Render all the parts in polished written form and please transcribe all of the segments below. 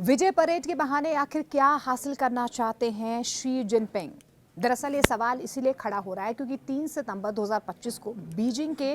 विजय parade के बहाने आखिर क्या हासिल करना चाहते हैं शी जिनपिंग? दरअसल ये सवाल इसीलिए खड़ा हो रहा है क्योंकि 3 सितंबर 2025 को बीजिंग के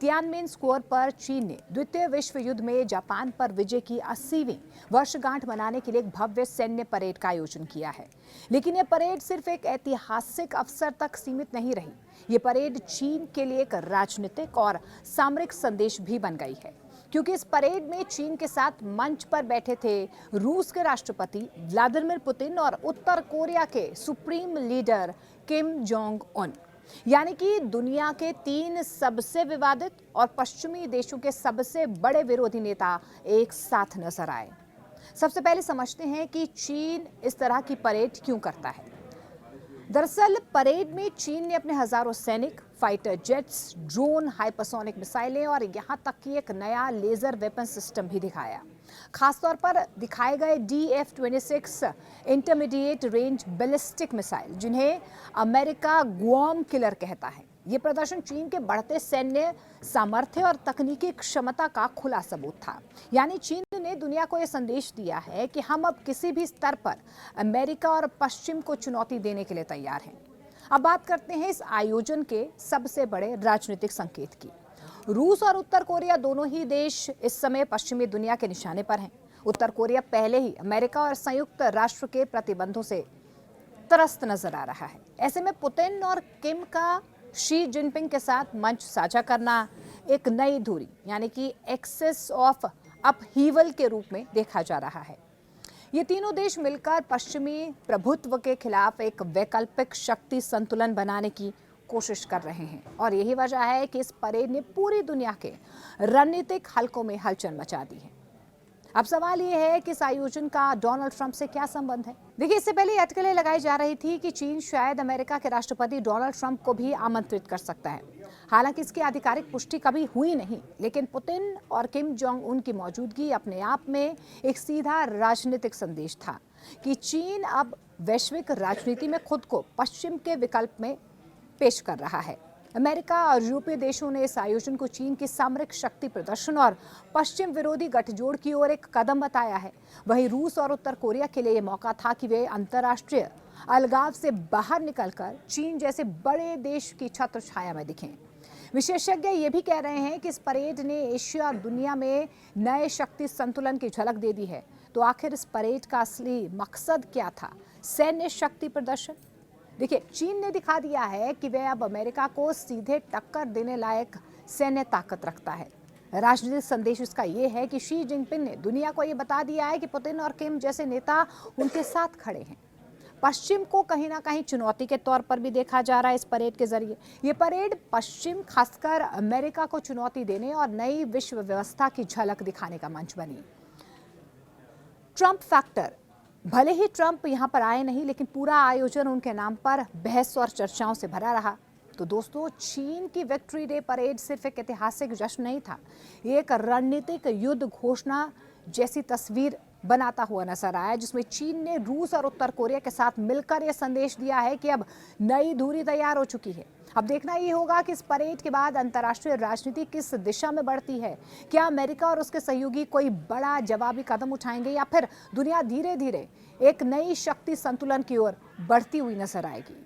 तियानमेन स्क्वायर पर चीन ने द्वितीय विश्व युद्ध में जापान पर विजय की 80वीं वर्षगांठ मनाने के लिए एक भव्य सैन्य परेड का आयोजन किया है। लेकिन ये परेड सिर्फ एक ऐतिहासिक अवसर तक सीमित नहीं रही। ये परेड चीन के लिए एक राजनीतिक और सामरिक संदेश भी बन गई है, क्योंकि इस परेड में चीन के साथ मंच पर बैठे थे रूस के राष्ट्रपति व्लादिमीर पुतिन और उत्तर कोरिया के supreme leader Kim Jong Un. यानी कि दुनिया के 3 सबसे विवादित और पश्चिमी देशों के सबसे बड़े विरोधी नेता एक साथ नजर आए। सबसे पहले समझते हैं कि चीन इस तरह की परेड क्यों करता है। दरअसल परेड में चीन ने अपने हजारों सैनिक, फाइटर जेट्स, ड्रोन, हाइपरसोनिक मिसाइलें और यहां तक कि एक नया लेजर वेपन सिस्टम भी दिखाया। खासतौर पर दिखाए गए DF-26 intermediate range ballistic missile, जिन्हें अमेरिका गुआम किलर कहता है। ये प्रदर्शन चीन के बढ़ते सैन्य सामर्थ्य और तकनीकी क्षमता का खुला सबूत था। यानी चीन ने दुनिया को यह संदेश दिया है कि हम अब किसी भी स्तर पर अमेरिका और पश्चिम को चुनौती देने के लिए तैयार हैं। अब बात करते हैं इस आयोजन के सबसे बड़े राजनीतिक संकेत की। रूस और उत्तर कोरिया दोनों ही देश इस समय पश्चिमी दुनिया के निशाने पर हैं। उत्तर कोरिया पहले ही अमेरिका और संयुक्त राष्ट्र के प्रतिबंधों से त्रस्त नजर आ रहा है। ऐसे में पुतिन और किम का शी जिनपिंग के साथ मंच साझा करना एक नई धुरी यानी कि एक्सेस ऑफ अपहीवल के रूप में देखा जा रहा है। ये तीनों देश मिलकर पश्चिमी प्रभुत्व के खिलाफ एक वैकल्पिक शक्ति संतुलन बनाने की कोशिश कर रहे हैं और यही वजह है कि इस परेड ने पूरी दुनिया के रणनीतिक हलकों में हलचल मचा दी है। अब सवाल ये है कि इस आयोजन का डोनाल्ड ट्रंप से क्या संबंध है। देखिए, इससे पहले अटकलें लगाई जा रही थी कि चीन शायद अमेरिका के राष्ट्रपति डोनाल्ड ट्रंप को भी आमंत्रित कर सकता है। हालांकि इसकी आधिकारिक पुष्टि कभी हुई नहीं, लेकिन पुतिन और किम जोंग उन की मौजूदगी अपने आप में एक सीधा राजनीतिक संदेश था कि चीन अब वैश्विक राजनीति में खुद को पश्चिम के विकल्प में पेश कर रहा है। अमेरिका और यूरोपीय देशों ने इस आयोजन को चीन की सामरिक शक्ति प्रदर्शन और पश्चिम विरोधी गठजोड़ की ओर एक कदम बताया है। वहीं रूस और उत्तर कोरिया के लिए यह मौका था कि वे अंतर्राष्ट्रीय अलगाव से बाहर निकलकर चीन जैसे बड़े देश की छत्र छाया में दिखें। विशेषज्ञ ये भी कह रहे हैं कि इस परेड ने एशिया और दुनिया में नए शक्ति संतुलन की झलक दे दी है। तो आखिर इस परेड का असली मकसद क्या था? सैन्य शक्ति प्रदर्शन? देखिए, चीन ने दिखा दिया है कि वह अब अमेरिका को सीधे टक्कर देने लायक सैन्य ताकत रखता है। राजनीतिक संदेश इसका यह है कि शी जिनपिंग ने दुनिया को यह बता दिया है कि पुतिन और किम जैसे नेता उनके साथ खड़े हैं। पश्चिम को कहीं ना कहीं चुनौती के तौर पर भी देखा जा रहा है इस परेड के जरिए। ये परेड पश्चिम, खासकर अमेरिका को चुनौती देने और नई विश्व व्यवस्था की झलक दिखाने का मंच बनी। Trump factor. भले ही ट्रंप यहां पर आए नहीं, लेकिन पूरा आयोजन उनके नाम पर बहस और चर्चाओं से भरा रहा। तो दोस्तों, चीन की विक्ट्री डे परेड सिर्फ एक ऐतिहासिक जश्न नहीं था, ये एक रणनीतिक युद्ध घोषणा जैसी तस्वीर बनाता हुआ नजर आया, जिसमें चीन ने रूस और उत्तर कोरिया के साथ मिलकर यह संदेश दिया है कि अब नई धुरी तैयार हो चुकी है। अब देखना ये होगा कि इस परेड के बाद अंतर्राष्ट्रीय राजनीति किस दिशा में बढ़ती है। क्या अमेरिका और उसके सहयोगी कोई बड़ा जवाबी कदम उठाएंगे या फिर दुनिया धीरे धीरे एक नई शक्ति संतुलन की ओर बढ़ती हुई नजर आएगी?